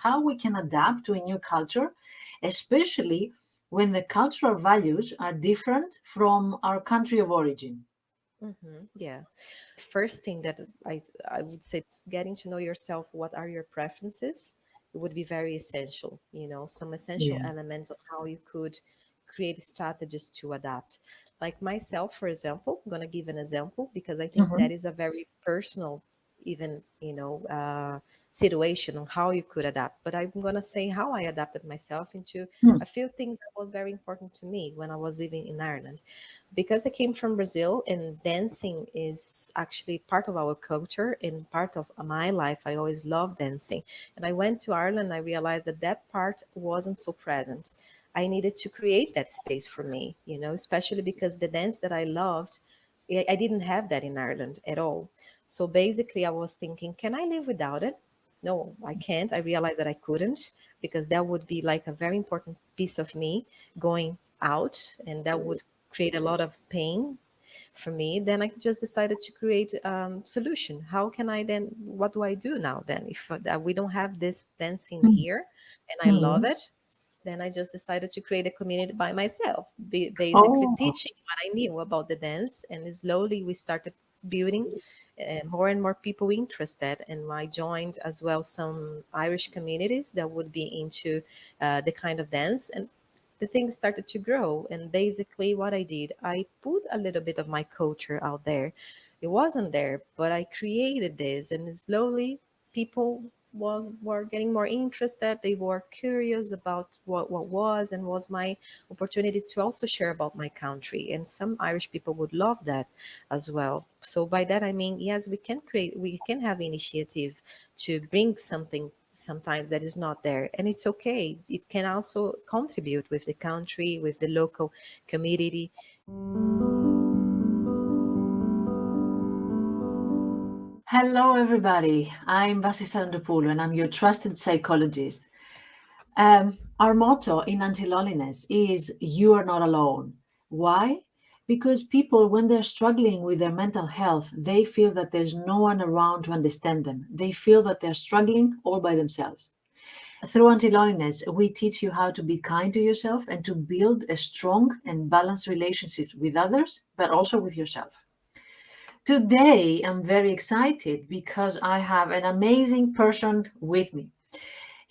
how we can adapt to a new culture, especially when the cultural values are different from our country of origin. Yeah. First thing that I would say is getting to know yourself. What are your preferences? It would be very essential. Some essential Yeah. elements of how you could create strategies to adapt. Like myself, for example, I'm going to give an example because I think Mm-hmm. that is a very personal, even situation on how you could adapt. But I'm going to say how I adapted myself into a few things that was very important to me when I was living in Ireland. Because I came from Brazil and dancing is actually part of our culture and part of my life. I always loved dancing. And I went to Ireland, I realized that that part wasn't so present. I needed to create that space for me, especially because the dance that I loved, I didn't have that in Ireland at all. So basically, I was thinking, can I live without it? No, I can't. I realized that I couldn't because that would be like a very important piece of me going out, and that would create a lot of pain for me. Then I just decided to create solution. How can I then, what do I do now then if we don't have this dancing here and I love Mm-hmm. it? Then I just decided to create a community by myself, basically Oh. teaching what I knew about the dance. And slowly we started building more and more people interested. And I joined as well some Irish communities that would be into the kind of dance. And the thing started to grow. And basically, what I did, I put a little bit of my culture out there. It wasn't there, but I created this, and slowly people were getting more interested. They were curious about what was and was my opportunity to also share about my country. And some Irish people would love that as well. So by that I mean, yes, we can have initiative to bring something sometimes that is not there, and it's okay. It can also contribute with the country, with the local community. Hello, everybody. I'm Vasi Sarandopoulou, and I'm your trusted psychologist. Our motto in anti-loneliness is "You are not alone." Why? Because people, when they're struggling with their mental health, they feel that there's no one around to understand them. They feel that they're struggling all by themselves. Through anti-loneliness, we teach you how to be kind to yourself and to build a strong and balanced relationship with others, but also with yourself. Today, I'm very excited because I have an amazing person with me.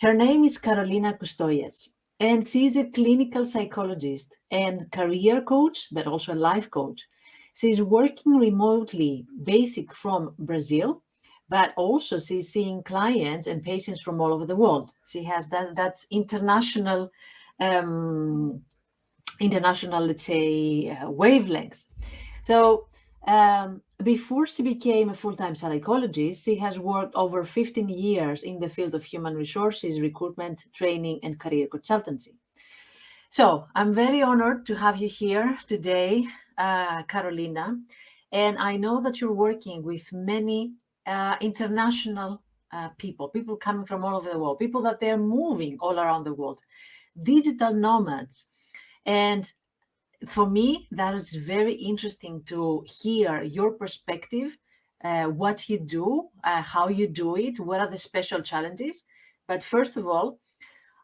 Her name is Carolina Custoias, and she's a clinical psychologist and career coach, but also a life coach. She's working remotely, basic from Brazil, but also she's seeing clients and patients from all over the world. She has that's um, international, let's say, wavelength. So, before she became a full time psychologist, she has worked over 15 years in the field of human resources, recruitment, training, and career consultancy. So, I'm very honored to have you here today, Carolina. And I know that you're working with many international people coming from all over the world, people that they're moving all around the world, digital nomads. And for me, that is very interesting to hear your perspective, what you do, how you do it, what are the special challenges. But first of all,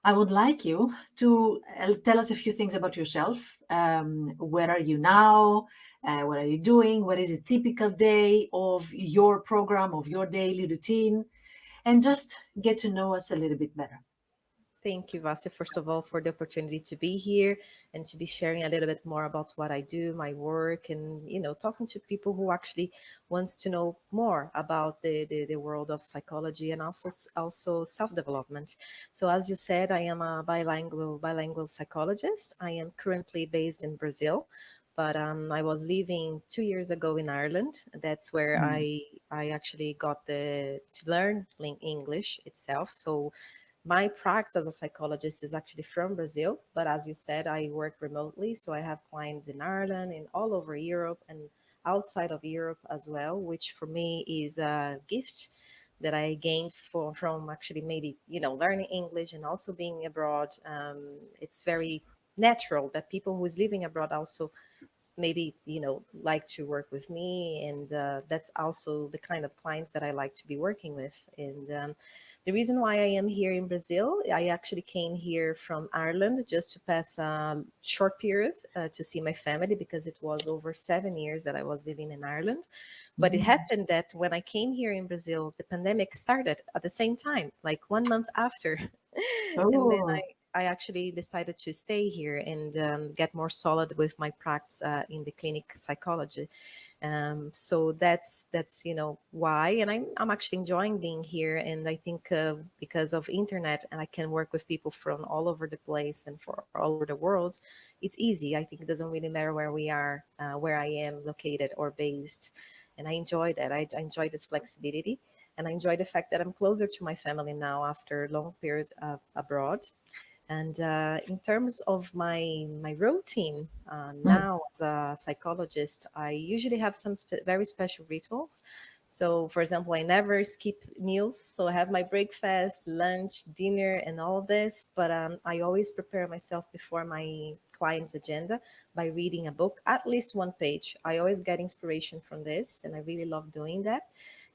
I would like you to tell us a few things about yourself. Where are you now? What are you doing? What is a typical day of your program, of your daily routine? And just get to know us a little bit better. Thank you, Vasya, first of all, for the opportunity to be here and to be sharing a little bit more about what I do, my work, and talking to people who actually wants to know more about the world of psychology and also self-development. So as you said, I am a bilingual psychologist. I am currently based in Brazil, but I was living 2 years ago in Ireland. That's where Mm. I actually got to learn English itself. So my practice as a psychologist is actually from Brazil, but as you said, I work remotely. So I have clients in Ireland and all over Europe and outside of Europe as well, which for me is a gift that I gained from actually maybe, learning English and also being abroad. It's very natural that people who is living abroad also maybe like to work with me, and that's also the kind of clients that I like to be working with. And the reason why I am here in Brazil, I actually came here from Ireland just to pass a short period to see my family, because it was over 7 years that I was living in Ireland. But it happened that when I came here in Brazil, the pandemic started at the same time, like 1 month after. And then Oh, I actually decided to stay here and get more solid with my practice in the clinic psychology. So that's why, and I'm actually enjoying being here. And I think because of internet, and I can work with people from all over the place and for all over the world, it's easy. I think it doesn't really matter where we are, where I am located or based. And I enjoy that. I enjoy this flexibility, and I enjoy the fact that I'm closer to my family now after long periods abroad. And in terms of my routine now as a psychologist, I usually have some very special rituals. So, for example, I never skip meals. So I have my breakfast, lunch, dinner, and all of this. But I always prepare myself before my client's agenda by reading a book, at least one page. I always get inspiration from this, and I really love doing that.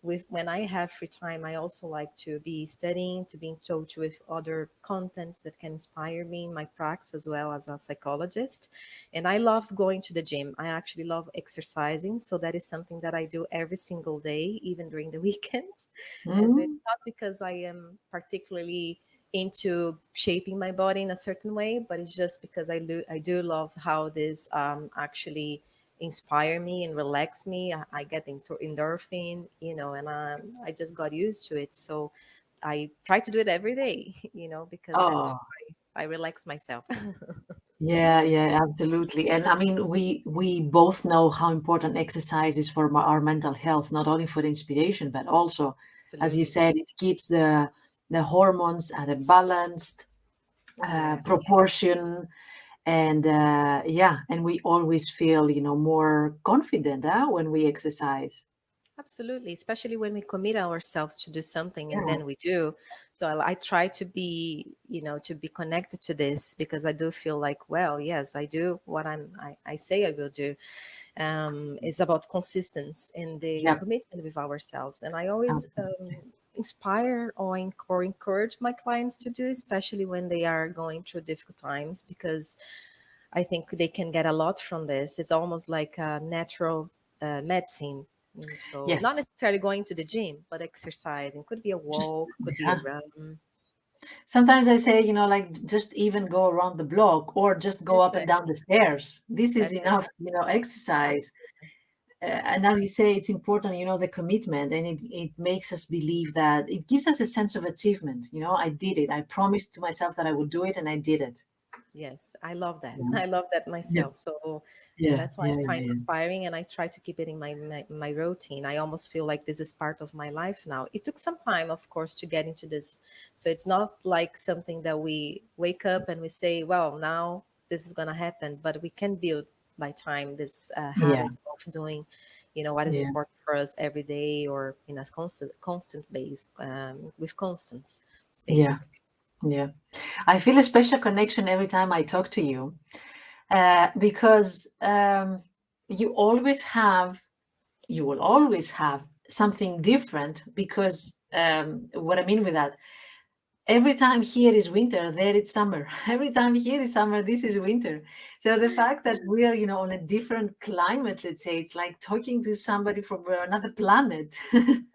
With when I have free time, I also like to be studying, to be in touch with other contents that can inspire me in my practice as well as a psychologist. And I love going to the gym. I actually love exercising, so that is something that I do every single day, even during the weekends. And it's mm. not because I am particularly into shaping my body in a certain way, but it's just because I do love how this actually inspire me and relax me. I get into endorphin, and I just got used to it. So I try to do it every day, because that's how Oh, I relax myself. yeah, yeah, absolutely. And I mean, we both know how important exercise is for our mental health, not only for inspiration, but also, as you Absolutely. said, it keeps the hormones at a balanced Yeah. proportion, and yeah, and we always feel, more confident when we exercise. Absolutely, especially when we commit ourselves to do something and Yeah, then we do. So I try to be, to be connected to this, because I do feel like, well, yes, I do what I say I will do. It's about consistency and the yeah, commitment with ourselves. And I always absolutely. inspire or encourage my clients to do, especially when they are going through difficult times, because I think they can get a lot from this. It's almost like a natural medicine. And so, not Yes. necessarily going to the gym, but exercising. Could be a Just walk, could be a yeah. run. Sometimes I say, like just even go around the block or just go up and down Exactly. the stairs. This is That's it. enough, exercise. Absolutely. And as you say, it's important, the commitment, and it makes us believe that it gives us a sense of achievement. I did it. I promised to myself that I would do it, and I did it. Yes, I love that. Yeah, I love that yeah, myself. So, yeah, that's why yeah, I find yeah, inspiring, and I try to keep it in my routine. I almost feel like this is part of my life now. It took some time, of course, to get into this. So it's not like something that we wake up and we say, well, now this is going to happen, but we can build by time this yeah, habit of doing, what is yeah, important for us every day, or in a constant base, with constants, yeah, basically. yeah. I feel a special connection every time I talk to you, because you always have you will always have something different, because what I mean with that, every time here is winter, there it's summer. Every time here is summer, this is winter. So the fact that we are, on a different climate, let's say, it's like talking to somebody from another planet.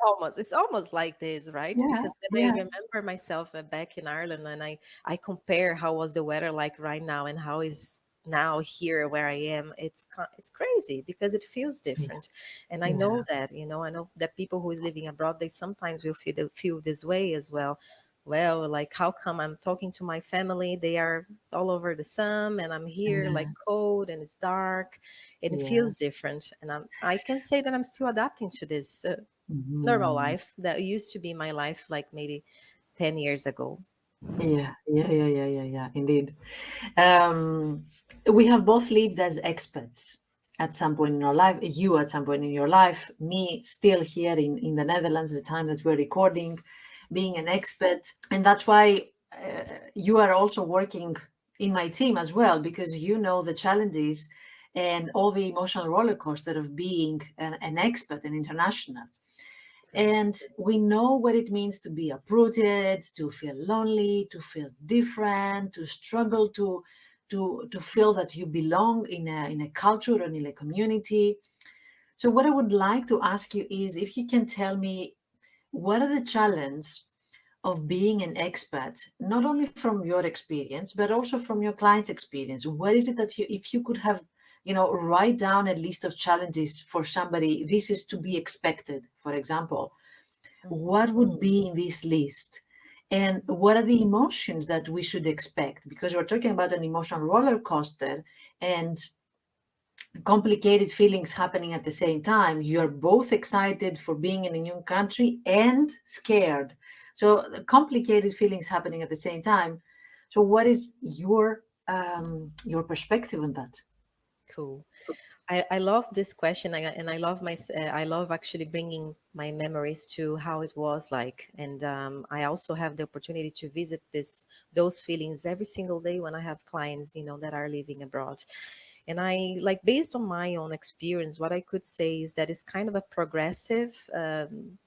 Almost, it's almost like this, right? Yeah, Because when I yeah, remember myself back in Ireland, and I compare how was the weather like right now and how is now here where I am, it's crazy because it feels yeah, different. And I yeah, know that, I know that people who is living abroad, they sometimes will feel this way as well. Well, like, how come I'm talking to my family, they are all over the sun, and I'm here like cold and it's dark, and it yeah. feels different. And I can say that I'm still adapting to this normal Mhm. life that used to be my life like maybe 10 years ago. Yeah, yeah, yeah, yeah, yeah, yeah, indeed. Um, we have both lived as expats at some point in our life. You at some point in your life, me still here in the Netherlands, the time that we're recording, being an expat. And that's why you are also working in my team as well, because you know the challenges and all the emotional roller coaster of being an expat and international. And we know what it means to be uprooted, to feel lonely, to feel different, to struggle to feel that you belong in a culture and in a community. So what I would like to ask you is if you can tell me what are the challenges of being an expat, not only from your experience, but also from your client's experience. What is it that you, if you could have, write down a list of challenges for somebody, this is to be expected, for example, Mhm. what would be in this list? And what are the emotions that we should expect? Because we're talking about an emotional roller coaster and complicated feelings happening at the same time. You're both excited for being in a new country and scared. So the complicated feelings happening at the same time. So what is your perspective on that? Cool. I love this question, and I love I love actually bringing my memories to how it was like, and I also have the opportunity to visit those feelings every single day when I have clients, that are living abroad. And I like, based on my own experience, what I could say is that it's kind of a progressive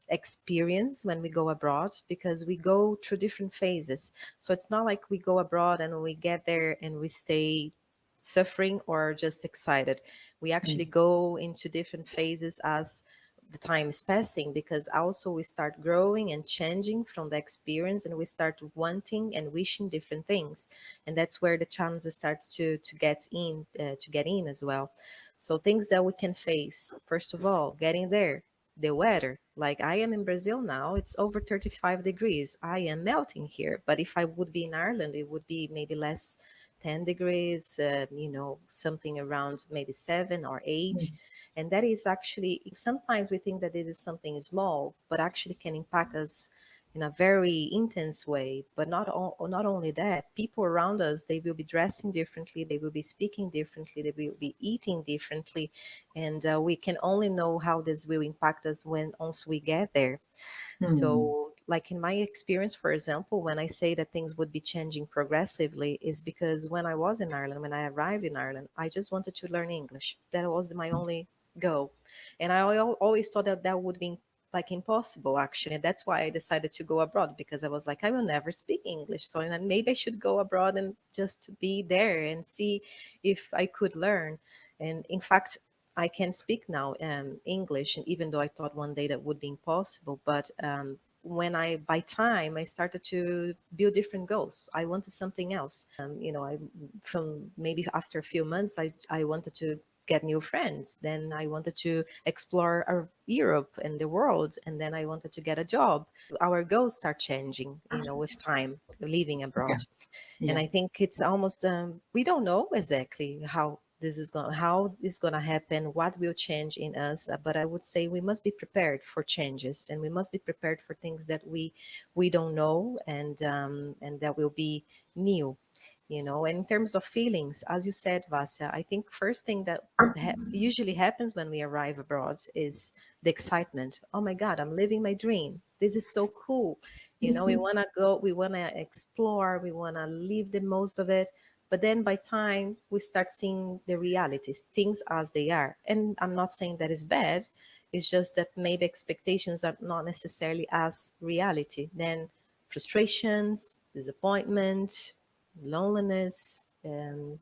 experience when we go abroad, because we go through different phases. So it's not like we go abroad and we get there and we stay suffering or just excited. We actually Mm, go into different phases as the time is passing, because also we start growing and changing from the experience, and we start wanting and wishing different things. And that's where the challenge starts to get in as well. So things that we can face, first of all, getting there, the weather. Like, I am in Brazil now, it's over 35 degrees. I am melting here. But if I would be in Ireland, it would be maybe less, 10 degrees, something around maybe 7 or 8. mm, And that is actually, sometimes we think that this is something small, but actually can impact us in a very intense way. But not only that, people around us, they will be dressing differently, they will be speaking differently, they will be eating differently. And we can only know how this will impact us when once we get there. mm, So, like in my experience, for example, when I say that things would be changing progressively, is because when I was in Ireland, when I arrived in Ireland, I just wanted to learn English. That was my only goal. And I always thought that that would be like impossible, actually. And that's why I decided to go abroad, because I was like, I will never speak English. So, and then maybe I should go abroad and just be there and see if I could learn. And in fact, I can speak now English, and even though I thought one day that would be impossible, but when I, by time, I started to build different goals. I wanted something else. I, from maybe after a few months, I wanted to get new friends. Then I wanted to explore Europe and the world, and then I wanted to get a job. Our goals start changing, with time, living yeah, abroad. And yeah. I think it's almost we don't know exactly how this going to happen, what will change in us, but I would say we must be prepared for changes, and we must be prepared for things that we don't know, and that will be new. And in terms of feelings, as you said, Vasya, I think first thing that usually happens when we arrive abroad is the excitement. Oh my God, I'm living my dream. This is so cool. We want to go, we want to explore, we want to live the most of it. But then by time we start seeing the realities, things as they are. And I'm not saying that is bad. It's just that maybe expectations are not necessarily as reality. Then frustrations, disappointment, loneliness, and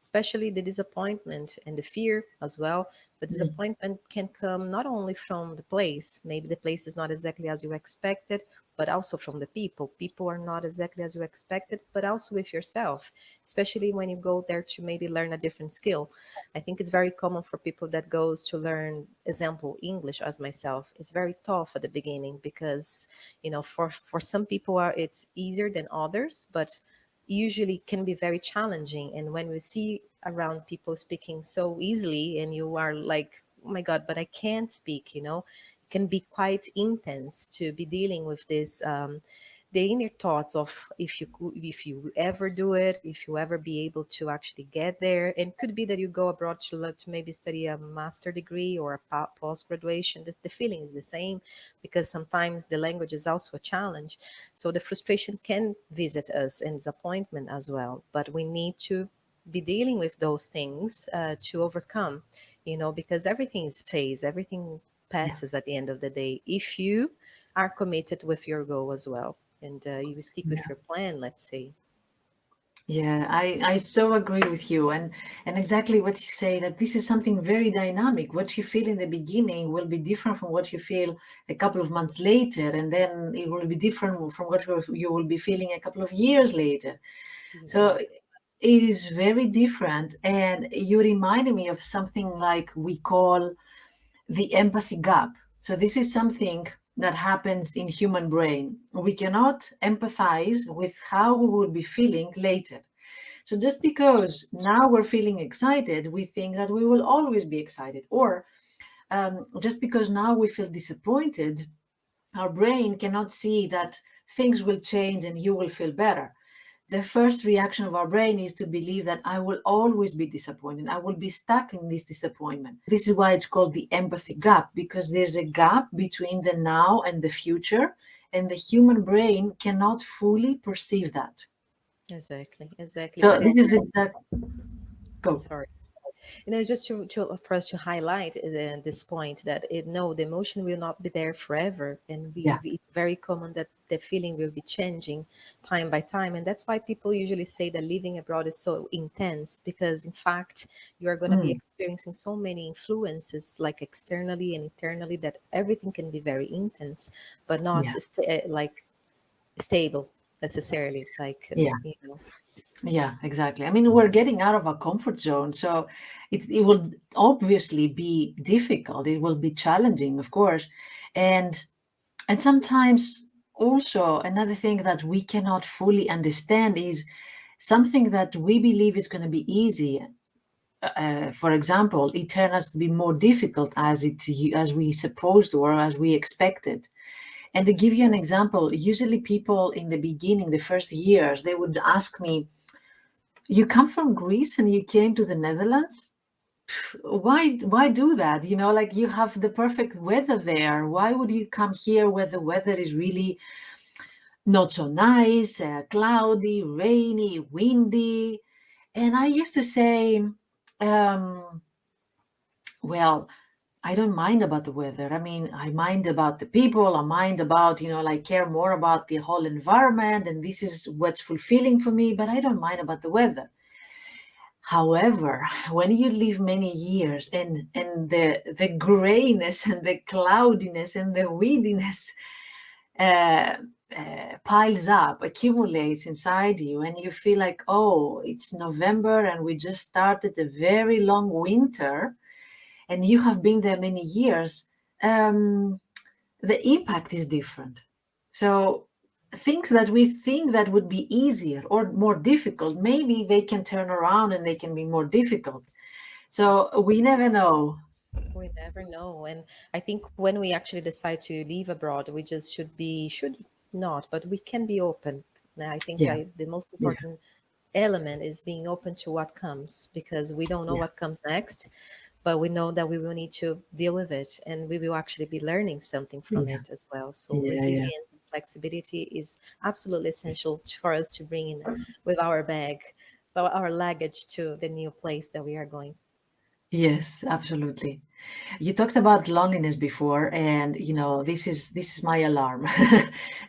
especially the disappointment and the fear as well. The Mm, disappointment can come not only from the place, maybe the place is not exactly as you expected, but also from the people are not exactly as you expected, but also with yourself, especially when you go there to maybe learn a different skill. I think it's very common for people that goes to learn, example, English, as myself. It's very tough at the beginning, because for some people it's easier than others, but usually can be very challenging. And when we see around people speaking so easily, and you are like, oh my God, but I can't speak, it can be quite intense to be dealing with this, the inner thoughts of if you ever do it, if you ever be able to actually get there. And could be that you go abroad to maybe study a master degree or a post graduation. The feeling is the same, because sometimes the language is also a challenge. So the frustration can visit us, and disappointment as well. But we need to be dealing with those things to overcome, because everything is phase, everything Yeah. passes at the end of the day, if you are committed with your goal as well, and you stick with your plan, let's say. Yeah, I so agree with you, and exactly what you say, that this is something very dynamic. What you feel in the beginning will be different from what you feel a couple of months later, and then it will be different from what you will be feeling a couple of years later. So Exactly. it is very different. And you reminded me of something like we call the empathy gap. So this is something that happens in human brain. We cannot empathize with how we will be feeling later. So just because now we're feeling excited, we think that we will always be excited. Or just because now we feel disappointed, our brain cannot see that things will change and you will feel better. The first reaction of our brain is to believe that I will always be disappointed. I will be stuck in this disappointment. This is why it's called the empathy gap, because there's a gap between the now and the future, and the human brain cannot fully perceive that. Exactly, So but this is exact. Go. sorry. Just for us to highlight this point, that no, the emotion will not be there forever, and Yeah. it's very common that the feeling will be changing time by time, and that's why people usually say that living abroad is so intense, because in fact you are going to be Mm, experiencing so many influences, like externally and internally, that everything can be very intense, but not yeah. like stable necessarily, like Yeah. Yeah, exactly. I mean, we're getting out of our comfort zone, so it will obviously be difficult. It will be challenging, of course, and sometimes also another thing that we cannot fully understand is something that we believe is going to be easy. For example, it turned out to be more difficult as we supposed or as we expected. And to give you an example, usually people in the beginning, the first years, they would ask me, "You come from Greece and you came to the Netherlands? Why do that? Like you have the perfect weather there. Why would you come here where the weather is really not so nice, cloudy, rainy, windy?" And I used to say, um, well, I don't mind about the weather. I mean, I mind about the people. I mind about, like care more about the whole environment. And this is what's fulfilling for me, but I don't mind about the weather. However, when you live many years and the grayness and the cloudiness and the windiness uh, piles up, accumulates inside you, and you feel like, oh, it's November and we just started a very long winter, and you have been there many years, the impact is different. So things that we think that would be easier or more difficult, maybe they can turn around and they can be more difficult. So Yes. we never know. We never know. And I think when we actually decide to live abroad, we just should not, but we can be open. Now, I think Yeah, the most yeah, important element is being open to what comes, because we don't know yeah, what comes next, but we know that we will need to deal with it, and we will actually be learning something from yeah, it as well. So yeah, yeah. resilience and flexibility is absolutely essential for us to bring in with our bag, our luggage to the new place that we are going. Yes, absolutely. You talked about loneliness before, and this is my alarm.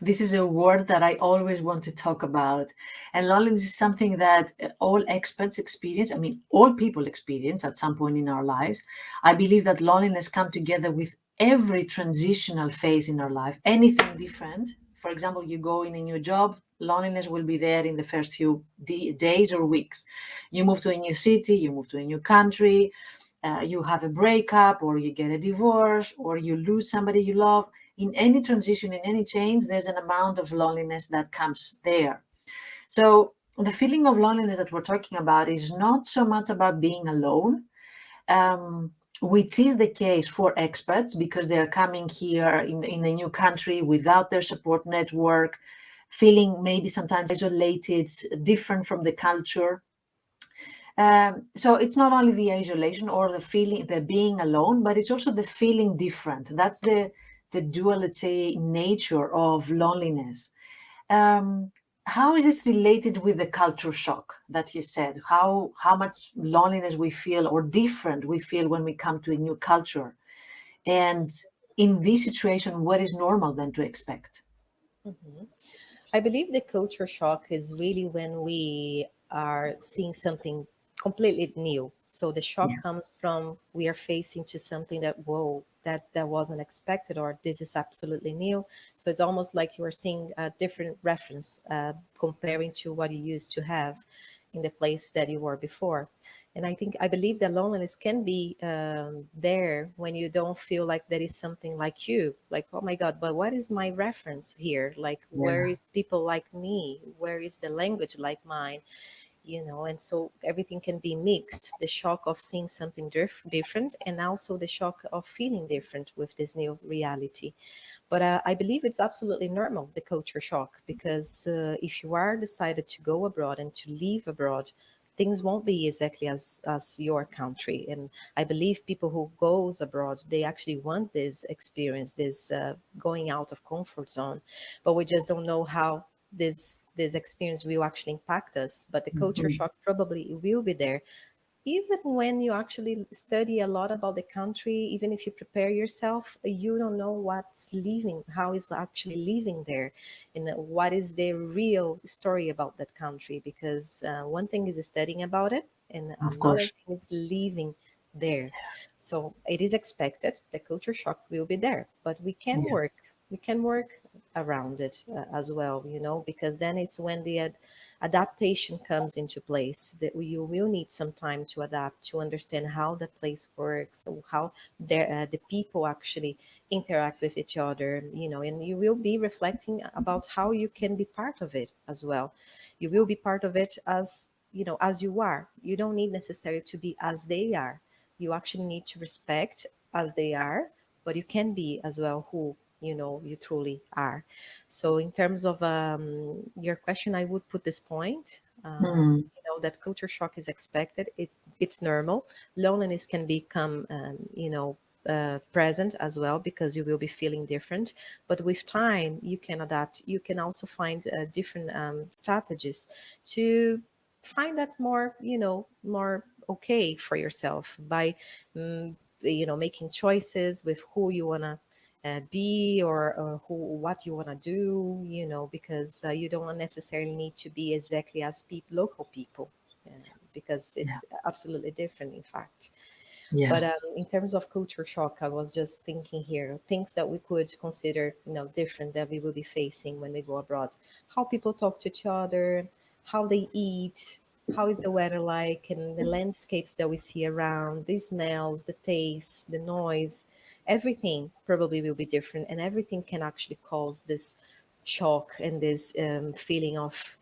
This is a word that I always want to talk about. And loneliness is something that all experts experience. I mean, all people experience at some point in our lives. I believe that loneliness comes together with every transitional phase in our life. Anything different. For example, you go in a new job, loneliness will be there in the first few days or weeks. You move to a new city, you move to a new country, you have a breakup or you get a divorce or you lose somebody you love. In any transition, in any change, there's an amount of loneliness that comes there. So the feeling of loneliness that we're talking about is not so much about being alone, which is the case for expats because they're coming here in a new country without their support network, feeling maybe sometimes isolated, different from the culture. So it's not only the isolation or the feeling, the being alone, but it's also the feeling different. That's the dual, let's say, nature of loneliness. Um, how is this related with the culture shock that you said? How much loneliness we feel or different we feel when we come to a new culture? And in this situation, what is normal then to expect? Mhm. I believe the culture shock is really when we are seeing something completely new. So the shock Yeah. comes from we are facing to something that, whoa, that wasn't expected, or this is absolutely new. So it's almost like you are seeing a different reference, comparing to what you used to have in the place that you were before. And I believe that loneliness can be there when you don't feel like there is something like you, like, oh my God, but what is my reference here? Like, where Yeah. is people like me? Where is the language like mine? And so everything can be mixed, the shock of seeing something different, and also the shock of feeling different with this new reality. But I believe it's absolutely normal, the culture shock, because if you are decided to go abroad and to live abroad, things won't be exactly as your country. And I believe people who goes abroad, they actually want this experience, this going out of comfort zone, but we just don't know how this experience will actually impact us. But the culture Mhm. shock probably will be there, even when you actually study a lot about the country. Even if you prepare yourself, you don't know what's living, how is actually living there, and what is the real story about that country. Because one thing is studying about it, and Of another course. thing is living there. So it is expected, the culture shock will be there, but Yeah. we can work around it as well, because then it's when the adaptation comes into place, that you will need some time to adapt, to understand how that place works, or how the people actually interact with each other, and you will be reflecting about how you can be part of it as well. You will be part of it as you are. You don't need necessarily to be as they are. You actually need to respect as they are, but you can be as well who you truly are. So in terms of your question, I would put this point, Mm. that culture shock is expected. It's normal. Loneliness can become present as well, because you will be feeling different. But with time, you can adapt. You can also find different strategies to find that more okay for yourself, by making choices with who you want to be, or what you want to do, because you don't necessarily need to be exactly as local people, uh, because Yeah. it's absolutely different, in fact. Yeah. But in terms of culture shock, I was just thinking here, things that we could consider, different, that we will be facing when we go abroad. How people talk to each other, how they eat, how is the weather like, and the landscapes that we see around, the smells, the tastes, the noise, everything probably will be different, and everything can actually cause this shock and this feeling of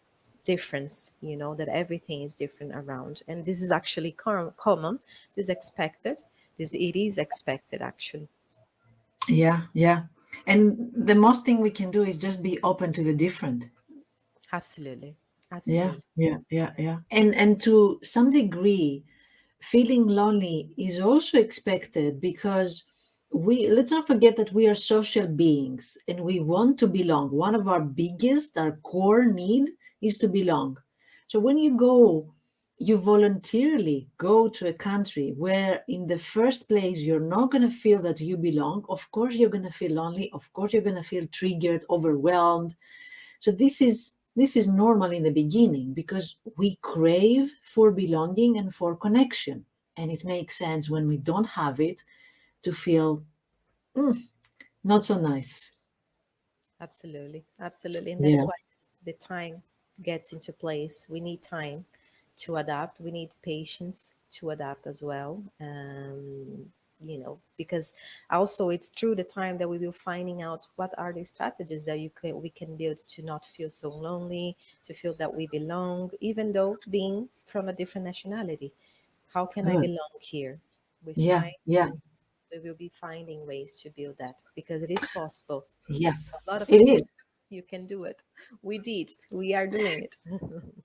difference, that everything is different around. And this is actually common, this expected, this it is expected actually. Yeah. Yeah. And the most thing we can do is just be open to the different. Absolutely, Yeah. absolutely. Yeah. Yeah. Yeah. And to some degree, feeling lonely is also expected because let's not forget that we are social beings and we want to belong. One of our core need is to belong. So when you voluntarily go to a country where in the first place you're not going to feel that you belong. Of course you're going to feel lonely, of course you're going to feel triggered, overwhelmed. So this is normal in the beginning because we crave for belonging and for connection. And it makes sense when we don't have it to feel "Mm, not so nice." Absolutely, absolutely. And Yeah. that's why the time gets into place. We need time to adapt. We need patience to adapt as well. Because also it's through the time that we will finding out what are the strategies that we can build to not feel so lonely, to feel that we belong, even though being from a different nationality. How can I Good. belong here? With Yeah. time, Yeah. we will be finding ways to build that, because it is possible. Yeah. A lot of It people, is. you can do it. We did. We are doing it.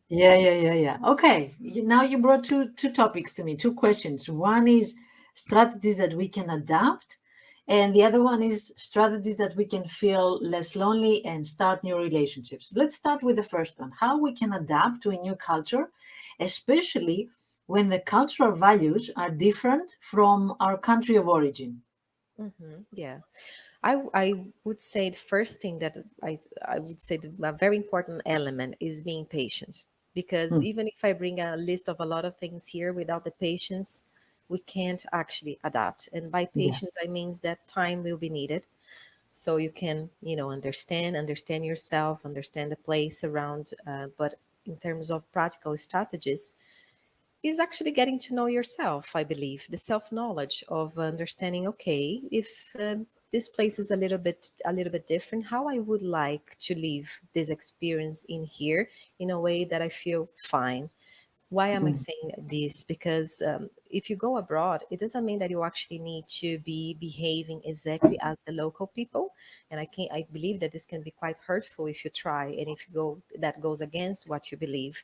Yeah, yeah, yeah, yeah. Okay. Now you brought two topics to me, two questions. One is strategies that we can adapt, And the other one is strategies that we can feel less lonely and start new relationships. Let's start with the first one, how we can adapt to a new culture, especially when the cultural values are different from our country of origin. Yeah. I would say the first thing that I would say a very important element is being patient. Because Mm, even if I bring a list of a lot of things here, without the patience, we can't actually adapt. And by yeah. patience, I means that time will be needed. So you can, understand yourself, understand the place around. But in terms of practical strategies, is actually getting to know yourself. I believe the self knowledge of understanding, okay, if this place is a little bit different, how I would like to live this experience in here in a way that I feel fine. Why am I Mm, saying this? Because if you go abroad, it doesn't mean that you actually need to be behaving exactly as the local people. And I believe that this can be quite hurtful if you try, and if you go, that goes against what you believe.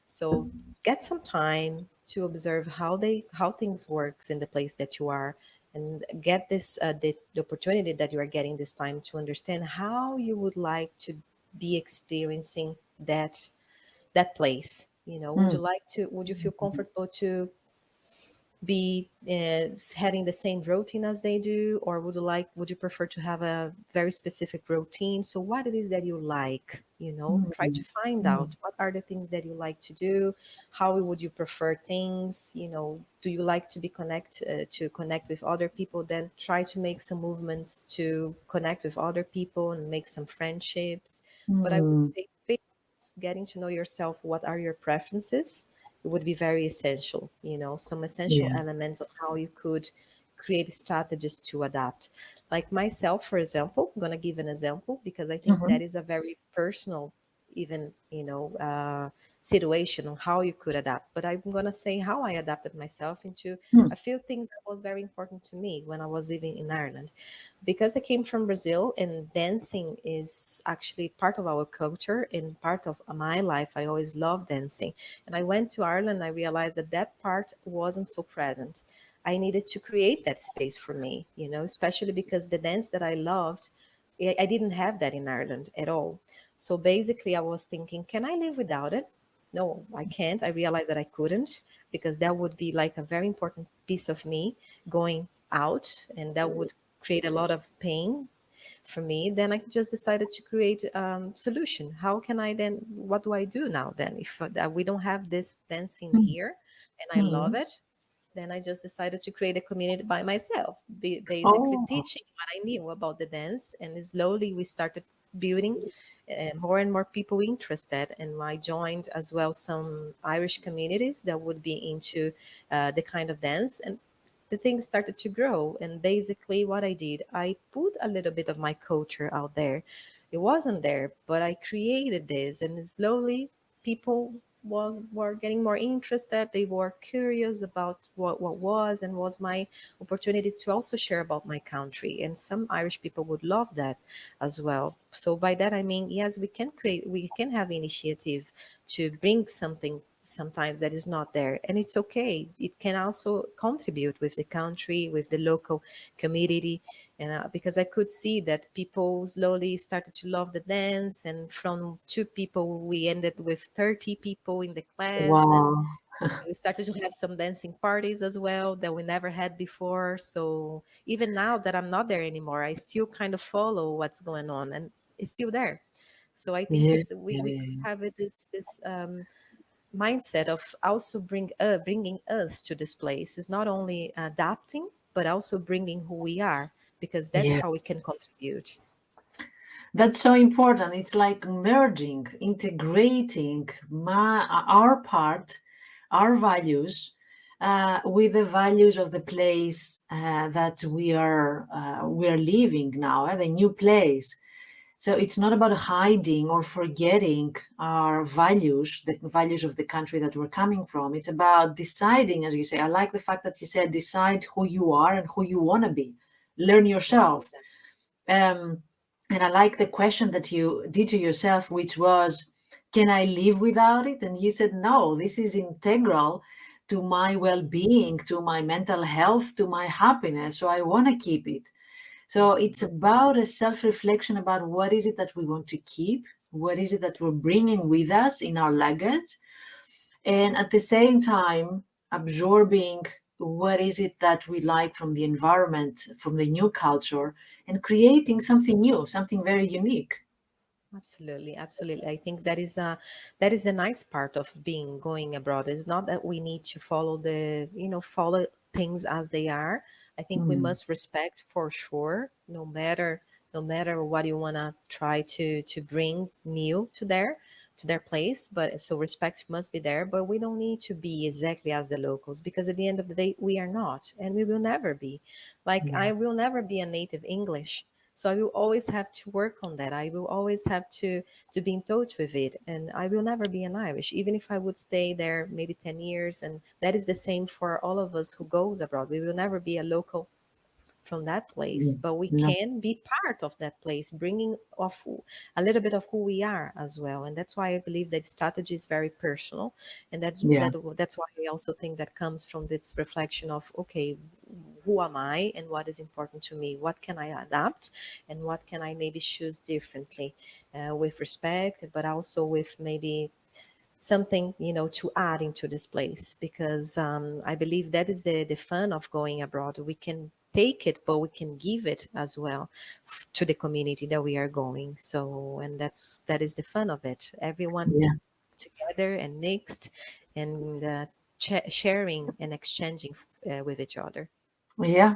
So get some time to observe how things works in the place that you are, and get the opportunity that you are getting this time to understand how you would like to be experiencing that place. Would you mm, like to, would you feel comfortable to be having the same routine as they do, or would you prefer to have a very specific routine? So what it is that you like, try to mm, find mm, out what are the things that you like to do. How would you prefer things? Do you like to be connect with other people? Then try to make some movements to connect with other people and make some friendships. But I would mm. say getting to know yourself, what are your preferences, it would be very essential. Some essential Yeah. elements of how you could create strategies to adapt. Like myself, for example, I'm going to give an example because I think that Mhm. is a very personal, even, situation on how you could adapt. But I'm going to say how I adapted myself into Mm, a few things that was very important to me when I was living in Ireland. Because I came from Brazil, and dancing is actually part of our culture and part of my life. I always loved dancing. And I went to Ireland, I realized that that part wasn't so present. I needed to create that space for me, especially because the dance that I loved, I didn't have that in Ireland at all. So basically, I was thinking, can I live without it? No, I can't. I realized that I couldn't, because that would be like a very important piece of me going out, and that would create a lot of pain for me. Then I just decided to create a solution. How can I then, what do I do now then? If we don't have this dancing mm, here and I love mm. it, then I just decided to create a community by myself, basically Oh, teaching what I knew about the dance. And slowly we started building more and more people interested. And I joined as well some Irish communities that would be into the kind of dance. And the things started to grow. And basically what I did, I put a little bit of my culture out there. It wasn't there, but I created this, and slowly people were getting more interested. They were curious about what was, and was my opportunity to also share about my country. And some Irish people would love that as well. So by that I mean, yes, we can have initiative to bring something sometimes that is not there, and it's okay. It can also contribute with the country, with the local community. And because I could see that people slowly started to love the dance, and from 2 people we ended with 30 people in the class. And wow. we started to have some dancing parties as well that we never had before. So even now that I'm not there anymore, I still kind of follow what's going on, and it's still there. So I think Yeah, it's yeah, we yeah, have this mindset of also bringing us to this place, is not only adapting but also bringing who we are, because that's yeah. how we Yes. can contribute. That's so important. It's like merging, integrating our part, our values, with the values of the place that we are living now, the new place. So it's not about hiding or forgetting our values, the values of the country that we're coming from. It's about deciding, as you say. I like the fact that you said decide who you are and who you want to be. Learn Yeah, yourself. exactly. Um, and I like the question that you did to yourself, which was, can I live without it? And you said, no, this is integral to my well being, to my mental health, to my happiness. So I want to keep it. So it's about a self-reflection about what is it that we want to keep, what is it that we're bringing with us in our luggage, and at the same time absorbing what is it that we like from the environment, from the new culture, and creating something new, something very unique. Absolutely, absolutely. I think that is the nice part of being going abroad. It's not that we need to follow follow things as they are. I think we Mm, must respect for sure, no matter what you wanna try to bring new to their place. But so respect must be there. But we don't need to be exactly as the locals, because at the end of the day, we are not, and we will never be. Like yeah, I will never be a native English, so I will always have to work on that. I will always have to be in touch with it. And I will never be an Irish, even if I would stay there maybe 10 years. And that is the same for all of us who goes abroad. We will never be a local from that place, mm, but we no, can be part of that place, bringing off a little bit of who we are as well. And that's why I believe that strategy is very personal. And yeah, that's why I also think that comes from this reflection of, okay, who am I and what is important to me? What can I adapt and what can I maybe choose differently, with respect, but also with maybe something, to add into this place. Because I believe that is the fun of going abroad. We can take it, but we can give it as well to the community that we are going. So, and that is the fun of it, everyone yeah, together and mixed, and sharing and exchanging with each other. yeah.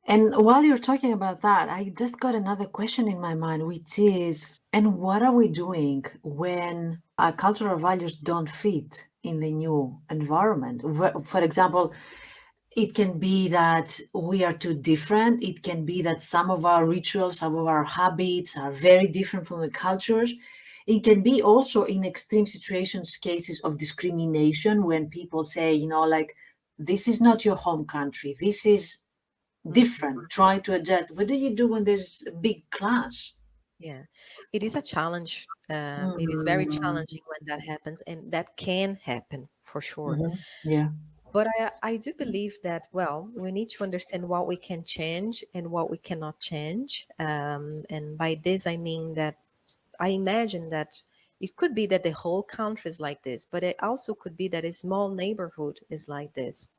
And while you're talking about that, I just got another question in my mind, which is, and what are we doing when our cultural values don't fit in the new environment? For example, it can be that we are too different. It can be that some of our rituals, some of our habits are very different from the cultures. It can be also in extreme situations, cases of discrimination when people say, like, this is not your home country. This is Mhm. different. Try to adjust. What do you do when there's a big clash? Yeah, it is a challenge. It is very Mm, challenging when that happens, and that can happen for sure. yeah, But I do believe that, well, we need to understand what we can change and what we cannot change. And by this, I mean that I imagine that it could be that the whole country is like this, but it also could be that a small neighborhood is like this.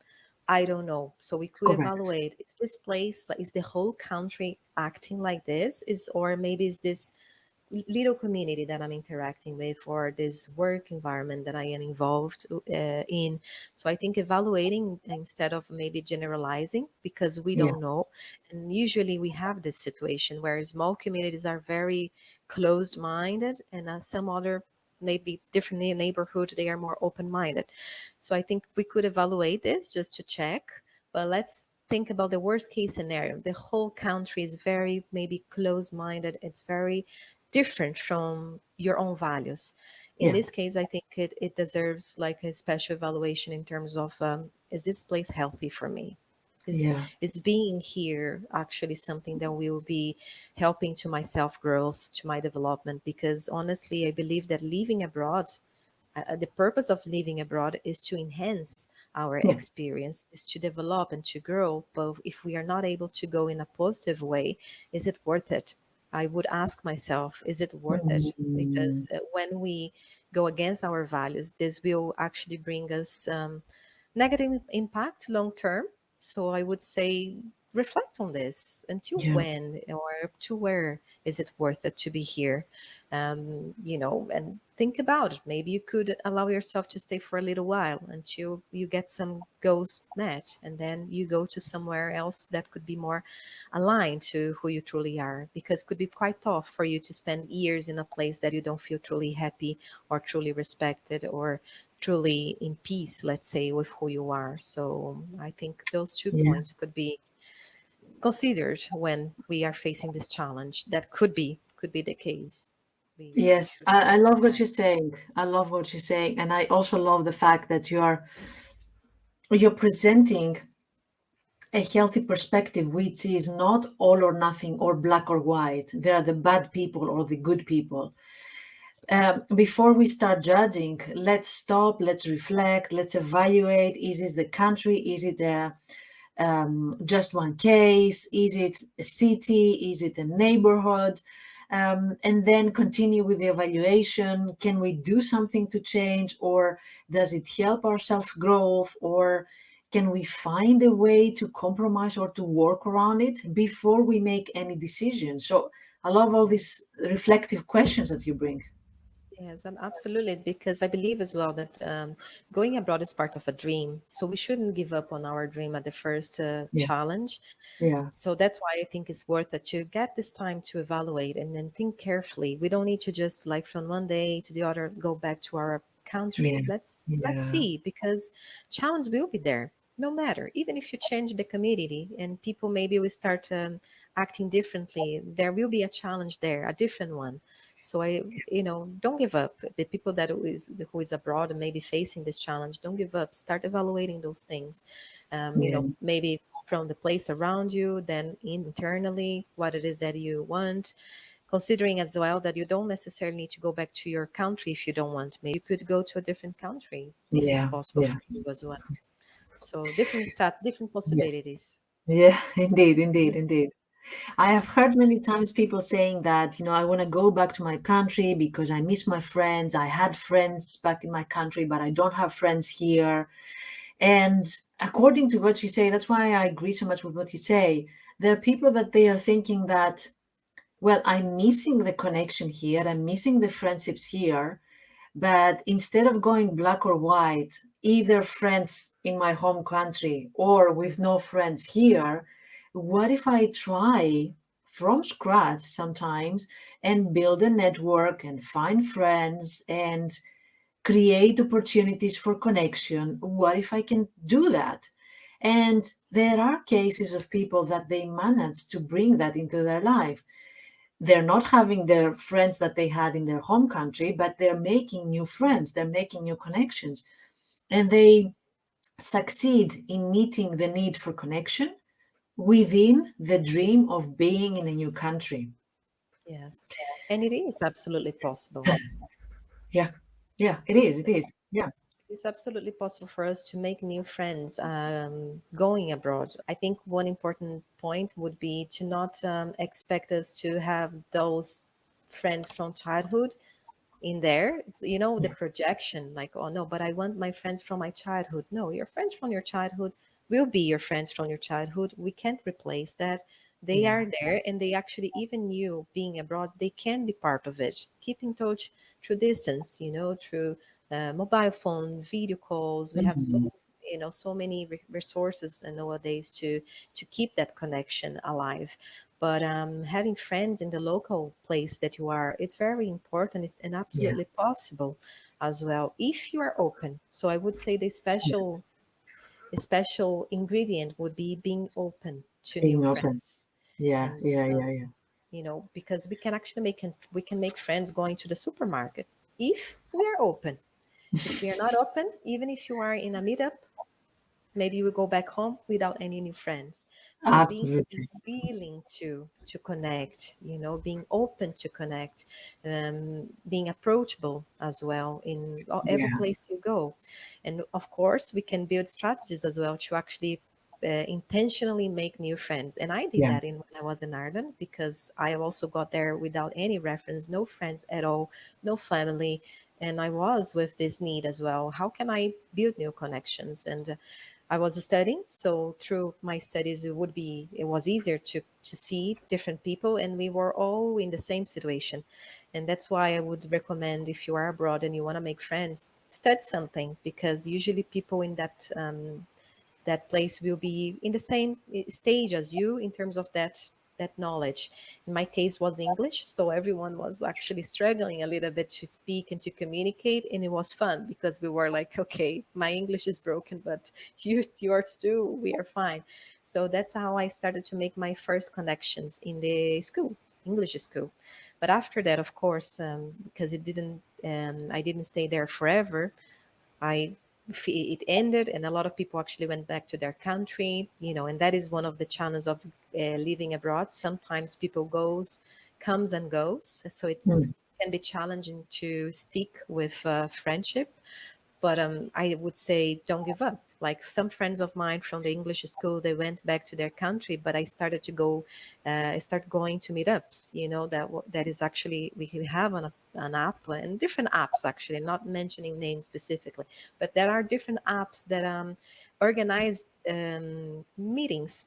I don't know. So we could correct. evaluate, is this place, like, is the whole country acting like this? Or maybe is this little community that I'm interacting with, or this work environment that I am involved in. So I think evaluating instead of maybe generalizing, because we Yeah, don't know. And usually we have this situation where small communities are very closed minded, and some other maybe different neighborhood, they are more open minded. So I think we could evaluate this just to check. But let's think about the worst case scenario. The whole country is very maybe closed minded. It's very different from your own values. In yeah, this case, I think it deserves like a special evaluation in terms of, is this place healthy for me? yeah, Is being here actually something that will be helping to my self growth, to my development? Because honestly, I believe that living abroad, the purpose of living abroad is to enhance our yeah. experience, is to develop and to grow. But if we are not able to go in a positive way, is it worth it? I would ask myself, is it worth it? Mm, Because when we go against our values, this will actually bring us negative impact long term. So I would say reflect on this. Until yeah, when or to where is it worth it to be here? And think about it. Maybe you could allow yourself to stay for a little while until you get some goals met, and then you go to somewhere else that could be more aligned to who you truly are. Because it could be quite tough for you to spend years in a place that you don't feel truly happy or truly respected or truly in peace, let's say, with who you are. So I think those two yeah. points could be considered when we are facing this challenge. That could be the case. We Yes, should I consider love what that. you're saying. I love what you're saying, and I also love the fact that you're presenting a healthy perspective, which is not all or nothing or black or white. There are the bad people or the good people. Before we start judging, let's stop, let's reflect, let's evaluate. Is this the country? Is it just one case? Is it a city? Is it a neighborhood? And then continue with the evaluation. Can we do something to change, or does it help our self-growth, or can we find a way to compromise or to work around it before we make any decision? So I love all these reflective questions that you bring. Yes, absolutely. Because I believe as well that going abroad is part of a dream. So we shouldn't give up on our dream at the first Yeah, challenge. yeah, So that's why I think it's worth it to get this time to evaluate and then think carefully. We don't need to just like from one day to the other go back to our yeah, country. Let's yeah, see, because challenge will be there no matter. Even if you change the community and people maybe will start acting differently, there will be a challenge there, a different one. So don't give up. The people who is abroad and maybe facing this challenge, don't give up. Start evaluating those things. yeah, Maybe from the place around you, then internally, what it is that you want. Considering as well that you don't necessarily need to go back to your country if you don't want. Maybe you could go to a different country if it's yeah, possible yeah, for you as well. So different yeah, possibilities. yeah, indeed, indeed, indeed. I have heard many times people saying that, I want to go back to my country because I miss my friends. I had friends back in my country, but I don't have friends here. And according to what you say, that's why I agree so much with what you say. There are people that they are thinking that, well, I'm missing the connection here, I'm missing the friendships here. But instead of going black or white, either friends in my home country or with no friends here, what if I try from scratch sometimes and build a network and find friends and create opportunities for connection? What if I can do that? And there are cases of people that they manage to bring that into their life. They're not having their friends that they had in their home country, but they're making new friends, they're making new connections, and they succeed in meeting the need for connection within the dream of being in a new country. Yes, and it is absolutely possible. Yeah, yeah, it It is, is it is. Yeah, It's absolutely possible for us to make new friends going abroad. I think one important point would be to not expect us to have those friends from childhood in there. The projection, like, oh no, but I want my friends from my childhood. No, your friends from your childhood will be your friends from your childhood. We can't replace that. They yeah, are there, and they actually, even you being abroad, they can be part of it. Keep in touch through distance, through mobile phone, video calls. We have mhm, so many resources nowadays to keep that connection alive. But having friends in the local place that you are, it's very important. It's and yeah, absolutely possible as well if you are open. So I would say yeah. the special ingredient would be being open to new Being open. friends. Yeah, And yeah, yeah, yeah. because we can make friends going to the supermarket if we are open. If we are not open, even if you are in a meetup, maybe you will go back home without any new friends. So being Absolutely. willing to connect, being open to connect, being approachable as well in every Yeah, place you go. And of course, we can build strategies as well to actually intentionally make new friends. And I did yeah, that when I was in Ireland, because I also got there without any reference, no friends at all, no family. And I was with this need as well. How can I build new connections? And I was studying, so through my studies, it was easier to see different people, and we were all in the same situation. And that's why I would recommend, if you are abroad and you want to make friends, study something, because usually people in that place will be in the same stage as you in terms of that knowledge. In my case was English, so everyone was actually struggling a little bit to speak and to communicate, and it was fun because we were like, okay, my English is broken, but yours too, we are fine. So that's how I started to make my first connections in the school, English school. But after that, of course, because I didn't stay there forever. I it ended, and a lot of people actually went back to their country, and that is one of the challenges of living abroad. Sometimes people comes and goes, so it's mm, can be challenging to stick with friendship. But I would say don't give up. Like some friends of mine from the English school, they went back to their country, but I started to go, I start going to meetups. You know that is actually we can have an app and different apps actually, not mentioning names specifically, but there are different apps that organize meetings,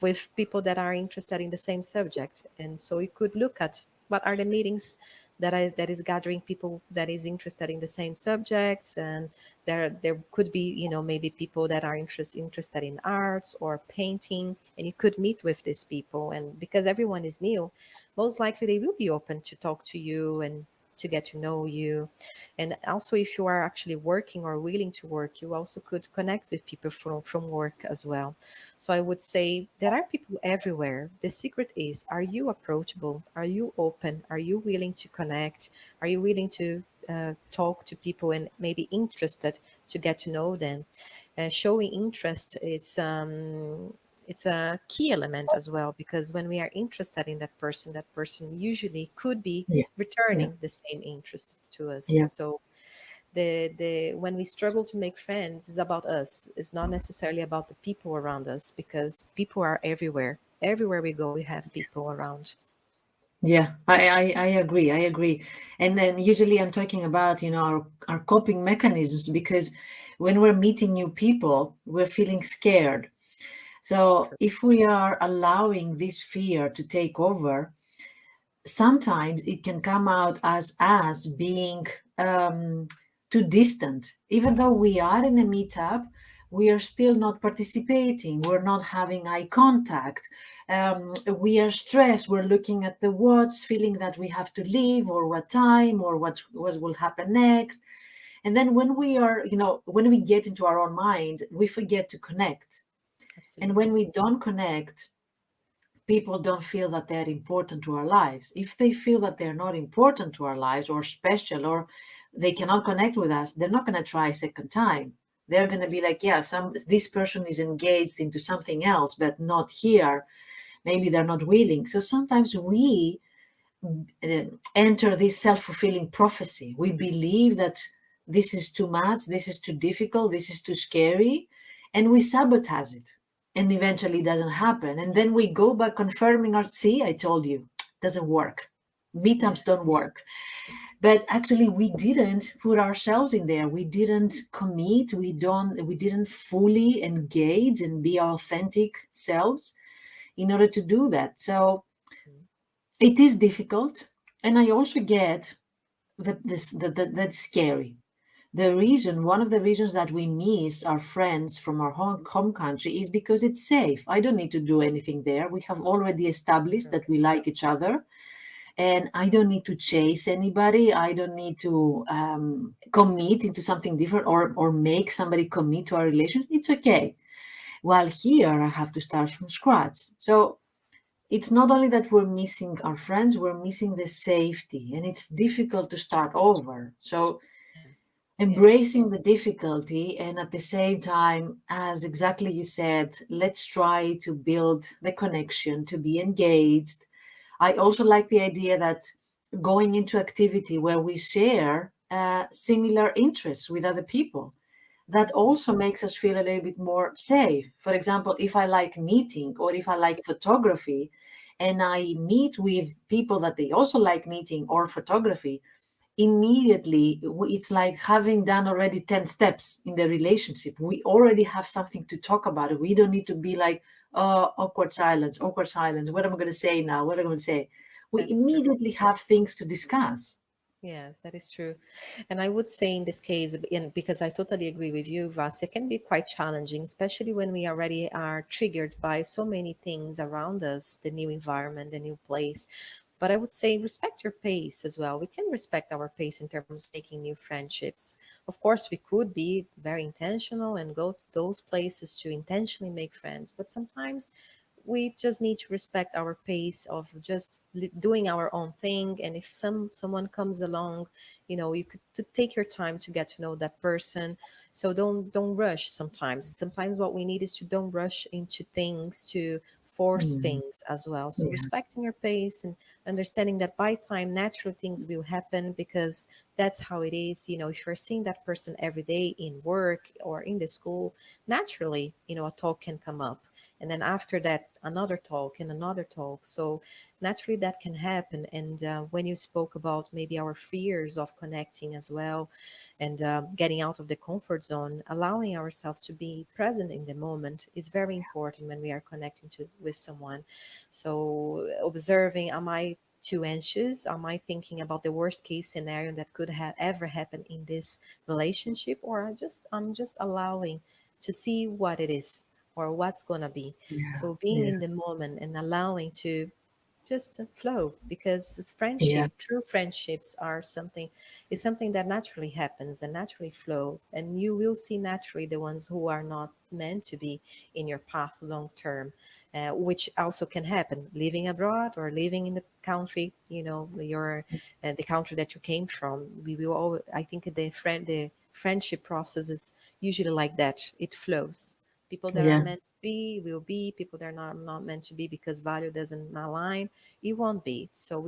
with people that are interested in the same subject, and so you could look at what are the meetings that is gathering people that is interested in the same subjects, and there could be maybe people that are interested in arts or painting, and you could meet with these people, and because everyone is new, most likely they will be open to talk to you and to get to know you. And also, if you are actually working or willing to work, you also could connect with people from work as well. So I would say there are people everywhere. The secret is, are you approachable? Are you open? Are you willing to connect? Are you willing to talk to people and maybe interested to get to know them? Showing interest is it's a key element as well, because when we are interested in that person usually could be Yeah. Yeah. returning the same interest to us. Yeah. So the when we struggle to make friends is about us. It's not necessarily about the people around us, because people are everywhere. Everywhere we go, we have people around. Yeah, I agree. I agree. And then usually I'm talking about, our coping mechanisms, because when we're meeting new people, we're feeling scared. So True. if we are allowing this fear to take over, sometimes it can come out as being too distant. Even though we are in a meetup, we are still not participating. We're not having eye contact. We are stressed. We're looking at the watch, feeling that we have to leave, or what time, or what will happen next. And then when we are, when we get into our own mind, we forget to connect. And when Absolutely. we don't connect, people don't feel that they're important to our lives. If they feel that they're not important to our lives or special, or they cannot connect with us, they're not going to try a second time. They're going to be like, yeah, this person is engaged into something else, but not here. Maybe they're not willing. So sometimes we enter this self-fulfilling prophecy. We believe that this is too much, this is too difficult, this is too scary, and we sabotage it. And eventually it doesn't happen. And then we go back confirming our, see, I told you, doesn't work. Yeah. Meetups don't work. But actually we didn't put ourselves in there. We didn't commit. We didn't fully engage and be our authentic selves in order to do that. So Mm. it is difficult. And I also get that's scary. One of the reasons that we miss our friends from our home country is because it's safe. I don't need to do anything there. We have already established True. that we like each other, and I don't need to chase anybody. I don't need to commit into something different, or make somebody commit to our relation. It's okay. While here, I have to start from scratch. So it's not only that we're missing our friends, we're missing the safety, and it's difficult to start over. So Yeah. Yeah. embracing the difficulty, and at the same time, as exactly you said, let's try to build the connection, to be engaged. I also like the idea that going into activity where we share similar interests with other people, that also makes us feel a little bit more safe. For example, if I like knitting, or if I like photography, and I meet with people that they also like knitting or photography, immediately it's like having done already 10 steps in the relationship. We already have something to talk about. We don't need to be like, awkward silence, awkward silence. What am I going to say now? What am I going to say? We That's true. immediately have things to discuss. Yes, that is true. And I would say in this case, and because I totally agree with you, Vas, it can be quite challenging, especially when we already are triggered by so many things around us, the new environment, the new place. But I would say respect your pace as well. We can respect our pace in terms of making new friendships. Of course, we could be very intentional and go to those places to intentionally make friends, but sometimes we just need to respect our pace of just doing our own thing. And if someone comes along, you could to take your time to get to know that person. So don't rush. Sometimes what we need is to don't rush into things, to force Mm, things as well. So yeah. respecting your pace and understanding that by time natural things will happen, because that's how it is. If you're seeing that person every day in work or in the school, naturally, a talk can come up. And then after that, another talk and another talk. So naturally that can happen. And when you spoke about maybe our fears of connecting as well, and getting out of the comfort zone, allowing ourselves to be present in the moment is very important when we are connecting with someone. So observing, am I too anxious? Am I thinking about the worst case scenario that could have ever happened in this relationship? Or I'm just allowing to see what it is or what's gonna be. Yeah. So being Yeah. in the moment and allowing to just flow, because Yeah. true friendships are something, is something that naturally happens and naturally flow, and you will see naturally the ones who are not meant to be in your path long term, which also can happen living abroad or living in the country, your the country that you came from. We will all, I think the friendship process is usually like that. It flows. People that are Yeah. meant to be will be. People that are not meant to be because value doesn't align, it won't be. So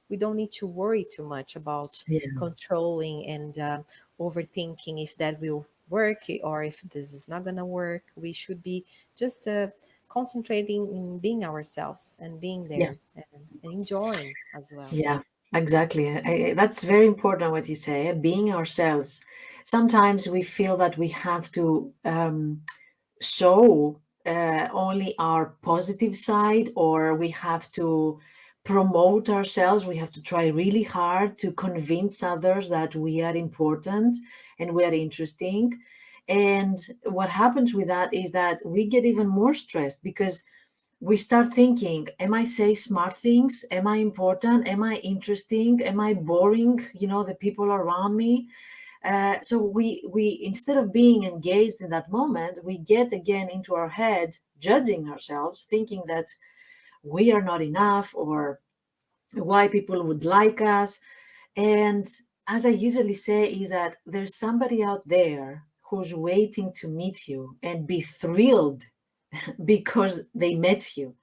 we don't need to worry too much about Yeah. controlling and overthinking if that will work or if this is not going to work. We should be just concentrating in being ourselves and being Yeah. there and enjoying as well. Yeah, exactly. That's very important what you say, being ourselves. Sometimes we feel that we have to show only our positive side, or we have to promote ourselves. We have to try really hard to convince others that we are important and we are interesting. And what happens with that is that we get even more stressed because we start thinking, am I say smart things? Am I important? Am I interesting? Am I boring, the people around me? So we instead of being engaged in that moment, we get again into our head judging ourselves, thinking that we are not enough, or why people would like us. And as I usually say, is that there's somebody out there who's waiting to meet you and be thrilled because they met you.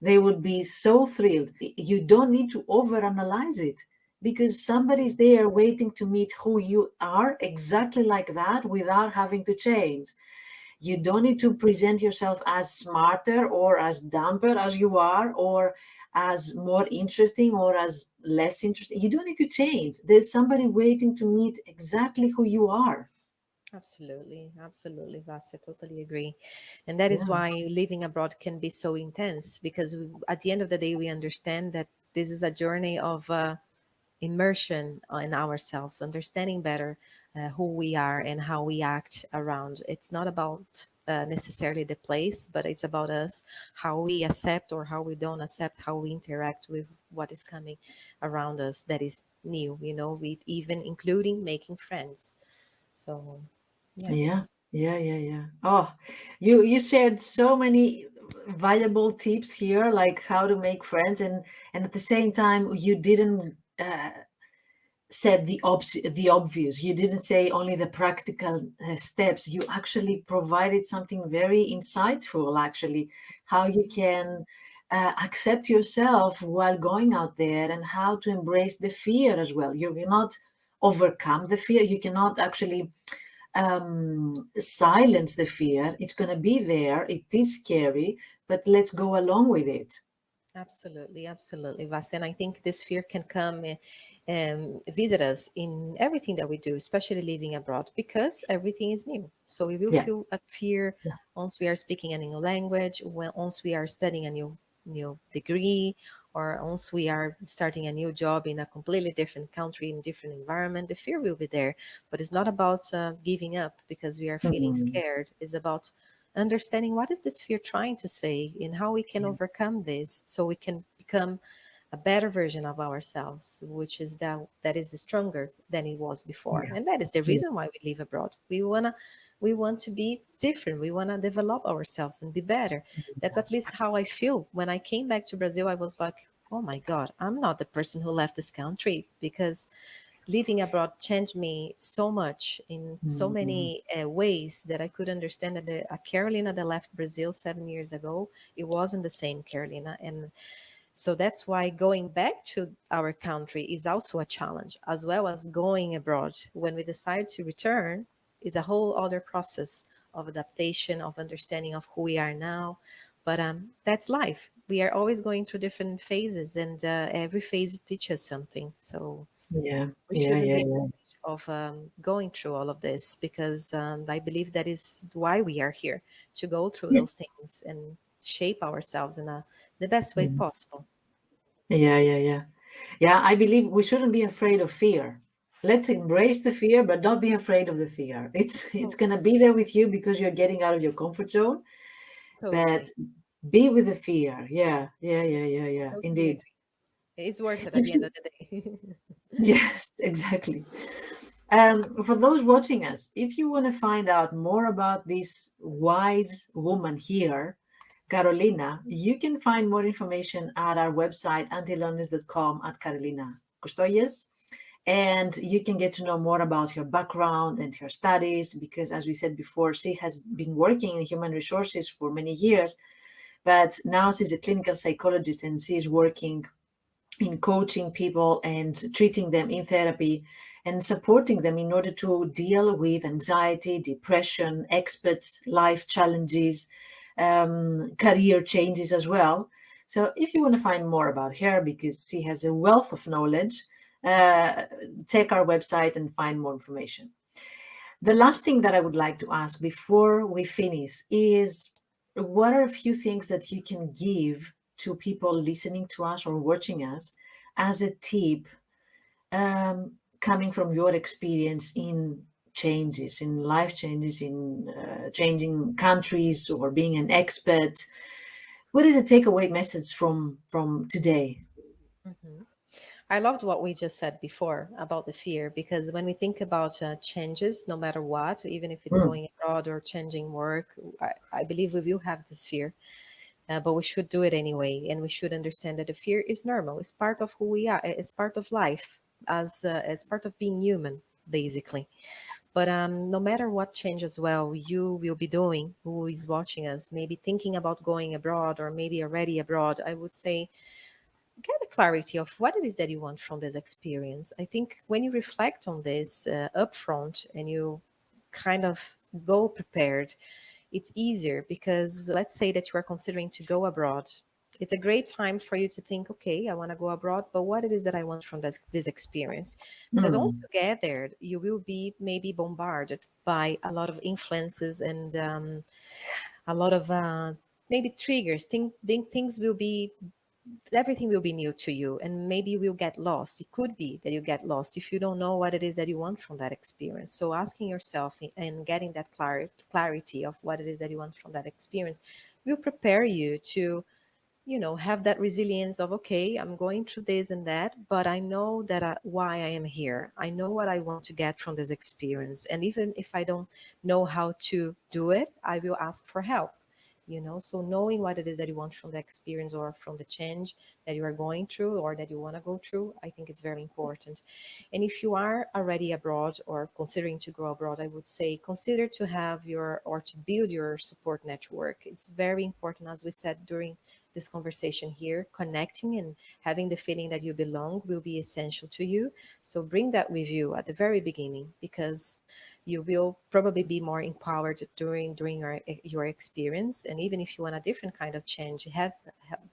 They would be so thrilled. You don't need to overanalyze it, because somebody's there waiting to meet who you are exactly like that without having to change. You don't need to present yourself as smarter or as dumber as you are, or as more interesting or as less interesting. You don't need to change. There's somebody waiting to meet exactly who you are. Absolutely, absolutely, Vas. I totally agree. And that is Yeah. why living abroad can be so intense, because at the end of the day, we understand that this is a journey of immersion in ourselves, understanding better who we are and how we act around. It's not about necessarily the place, but it's about us, how we accept or how we don't accept, how we interact with what is coming around us that is new, with even including making friends. So, yeah. Yeah, yeah, yeah, yeah. Oh, you shared so many valuable tips here, like how to make friends, and at the same time, you didn't said the obvious. You didn't say only the practical steps. You actually provided something very insightful, actually, how you can accept yourself while going out there, and how to embrace the fear as well. You cannot overcome the fear. You cannot actually silence the fear. It's going to be there. It is scary, but let's go along with it. Absolutely, absolutely, Vas. And I think this fear can come and visit us in everything that we do, especially living abroad, because everything is new. So we will Yeah, feel a fear yeah. once we are speaking a new language, once we are studying a new degree, or once we are starting a new job in a completely different country, in different environment. The fear will be there, but it's not about giving up because we are feeling Mhm. scared. It's about understanding what is this fear trying to say and how we can Yeah, overcome this so we can become a better version of ourselves, which is that is stronger than it was before. yeah, And that is the yeah. reason why we live abroad. We want to be different. We want to develop ourselves and be better. That's at least how I feel. When I came back to Brazil, I was like, oh my God, I'm not the person who left this country, because living abroad changed me so much in so Mhm. many ways that I could understand that a Carolina that left Brazil 7 years ago, it wasn't the same Carolina. And So that's why going back to our country is also a challenge, as well as going abroad. When we decide to return, is a whole other process of adaptation, of understanding of who we are now. But that's life. We are always going through different phases, and every phase teaches something. So Yeah, we yeah, shouldn't yeah, be yeah. of going through all of this, because I believe that is why we are here, to go through Yeah, those things and shape ourselves in the best way mm. possible. Yeah, yeah, yeah. Yeah, I believe we shouldn't be afraid of fear. Let's embrace the fear, but don't be afraid of the fear. It's Totally. gonna be there with you because you're getting out of your comfort zone. But Totally. be with the fear. Yeah, yeah, yeah, yeah, yeah. Totally Indeed. agree. It's worth it at If the end you, of the day. yes, exactly. For those watching us, if you want to find out more about this wise woman here, Carolina, you can find more information at our website, antiloneness.com at Carolina Custoias. And you can get to know more about her background and her studies, because as we said before, she has been working in human resources for many years, but now she's a clinical psychologist and she's working in coaching people and treating them in therapy and supporting them in order to deal with anxiety, depression, experts, life challenges, career changes as well. So, if you want to find more about her, because she has a wealth of knowledge, uh, check our website and find more information. The last thing that I would like to ask before we finish is, what are a few things that you can give to people listening to us or watching us as a tip, coming from your experience in changes, in life changes, in changing countries or being an expert? What is a takeaway message from today? Mhm. I loved what we just said before about the fear, because when we think about changes, no matter what, even if it's Mm, going abroad or changing work, I believe we will have this fear. But we should do it anyway, and we should understand that the fear is normal. It's part of who we are. It's part of life, as part of being human, basically. But no matter what change as well you will be doing, who is watching us, maybe thinking about going abroad or maybe already abroad, I would say get a clarity of what it is that you want from this experience. I think when you reflect on this upfront and you kind of go prepared, it's easier, because let's say that you are considering to go abroad. It's a great time for you to think, okay, I want to go abroad, but what it is that I want from this experience? Because once mm, you get there, you will be maybe bombarded by a lot of influences and a lot of maybe triggers. Things will be, everything will be new to you, and maybe you will get lost. It could be that you get lost if you don't know what it is that you want from that experience. So asking yourself and getting that clarity of what it is that you want from that experience will prepare you to, have that resilience of, okay, I'm going through this and that, but I know that why I am here. I know what I want to get from this experience, and even if I don't know how to do it, I will ask for help. So knowing what it is that you want from the experience or from the change that you are going through or that you want to go through, I think it's very important. And if you are already abroad or considering to go abroad, I would say consider to have your, or to build your support network. It's very important, as we said during this conversation here. Connecting and having the feeling that you belong will be essential to you. So bring that with you at the very beginning, because you will probably be more empowered during your experience. And even if you want a different kind of change,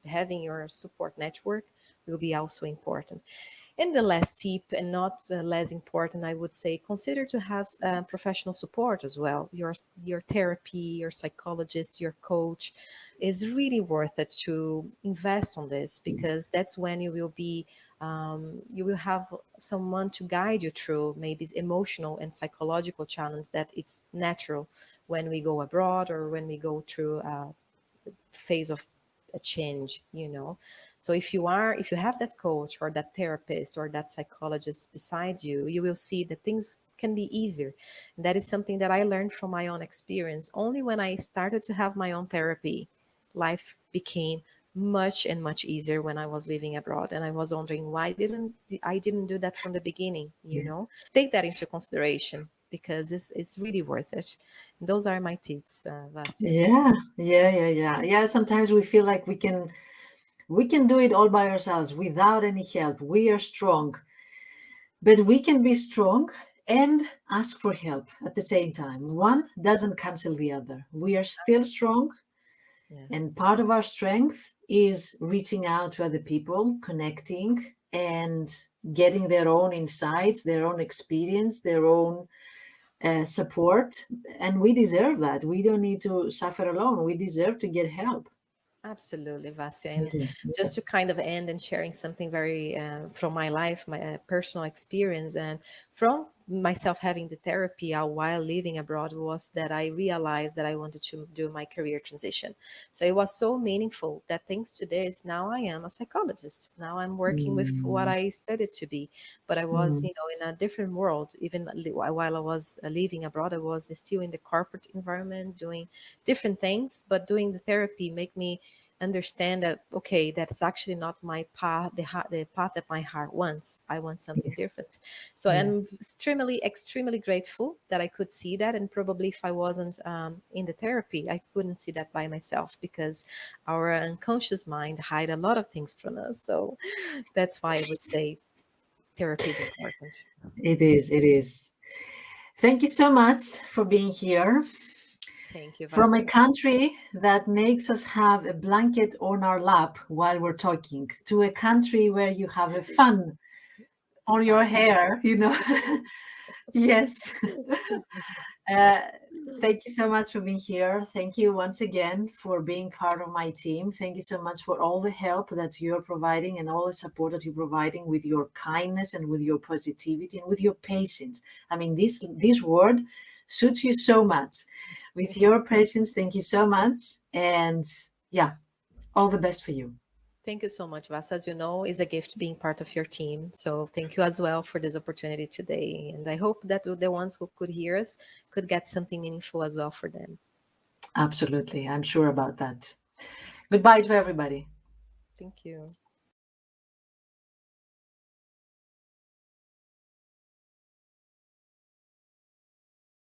having your support network will be also important. And the last tip, and not less important, I would say, consider to have professional support as well. Your therapy, your psychologist, your coach is really worth it to invest on this, because that's when you will have someone to guide you through maybe emotional and psychological challenge that it's natural when we go abroad or when we go through phase of a change. So if you have that coach or that therapist or that psychologist besides you, you will see that things can be easier. And that is something that I learned from my own experience. Only when I started to have my own therapy, life became much and much easier when I was living abroad. And I was wondering, why didn't I didn't do that from the beginning. Take that into consideration, because it's really worth it. And those are my tips, Vasia. yeah, yeah, yeah, yeah, yeah. Sometimes we feel like we can We can do it all by ourselves without any help. We are strong. But we can be strong and ask for help at the same time. One doesn't cancel the other. We are still strong. Yeah. And part of our strength is reaching out to other people, connecting, and getting their own insights, their own experience, their own support. And we deserve that. We don't need to suffer alone. We deserve to get help. Absolutely, Vasya. We And do. just to kind of end and sharing something very from my life, my personal experience, and from myself having the therapy while living abroad, was that I realized that I wanted to do my career transition. So it was so meaningful that thanks to this, now I am a psychologist. Now I'm working with what Mm, I studied to be. But I was, mm, in a different world. Even while I was living abroad, I was still in the corporate environment doing different things, but doing the therapy make me understand that, okay, that is actually not my path, the path that my heart wants. I want something different. So yeah. I'm extremely grateful that I could see that. And probably if I wasn't in the therapy, I couldn't see that by myself, because our unconscious mind hide a lot of things from us. So that's why I would say therapy is important. It is. It is. Thank you so much for being here. Thank you, From a Vasya. country that makes us have a blanket on our lap while we're talking, to a country where you have a fan on your Exactly. hair, Yes. Uh, Thank you so much for being here. Thank you once again for being part of my team. Thank you so much for all the help that you're providing and all the support that you're providing with your kindness and with your positivity and with your patience. I mean, this word suits you so much. With your patience, thank you so much. And yeah, all the best for you. Thank you so much, Vas. As you know, it's a gift being part of your team. So thank you as well for this opportunity today. And I hope that the ones who could hear us could get something meaningful as well for them. Absolutely. I'm sure about that. Goodbye to everybody. Thank you.